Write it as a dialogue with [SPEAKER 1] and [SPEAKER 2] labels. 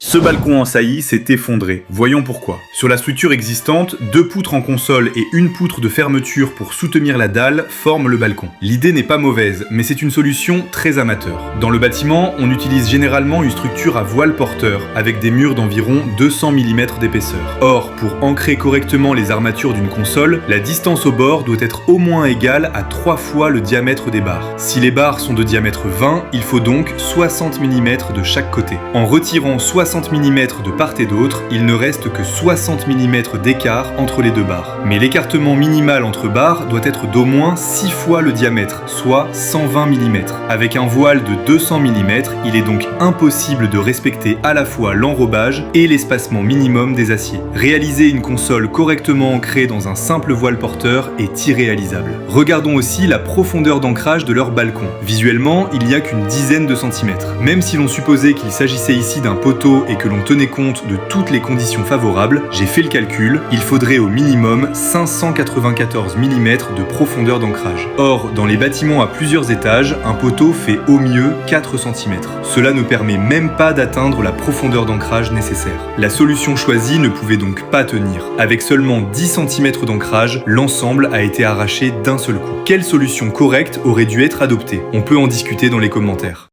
[SPEAKER 1] Ce balcon en saillie s'est effondré. Voyons pourquoi. Sur la structure existante, 2 poutres en console et une poutre de fermeture pour soutenir la dalle forment le balcon. L'idée n'est pas mauvaise, mais c'est une solution très amateur. Dans le bâtiment, on utilise généralement une structure à voile porteur, avec des murs d'environ 200 mm d'épaisseur. Or, pour ancrer correctement les armatures d'une console, la distance au bord doit être au moins égale à 3 fois le diamètre des barres. Si les barres sont de diamètre 20, il faut donc 60 mm de chaque côté. En retirant 60 mm de part et d'autre, il ne reste que 60 mm d'écart entre les deux barres. Mais l'écartement minimal entre barres doit être d'au moins 6 fois le diamètre, soit 120 mm. Avec un voile de 200 mm, il est donc impossible de respecter à la fois l'enrobage et l'espacement minimum des aciers. Réaliser une console correctement ancrée dans un simple voile porteur est irréalisable. Regardons aussi la profondeur d'ancrage de leur balcon. Visuellement, il n'y a qu'une dizaine de centimètres. Même si l'on supposait qu'il s'agissait ici d'un poteau et que l'on tenait compte de toutes les conditions favorables, j'ai fait le calcul, il faudrait au minimum 594 mm de profondeur d'ancrage. Or, dans les bâtiments à plusieurs étages, un poteau fait au mieux 4 cm. Cela ne permet même pas d'atteindre la profondeur d'ancrage nécessaire. La solution choisie ne pouvait donc pas tenir. Avec seulement 10 cm d'ancrage, l'ensemble a été arraché d'un seul coup. Quelle solution correcte aurait dû être adoptée? On peut en discuter dans les commentaires.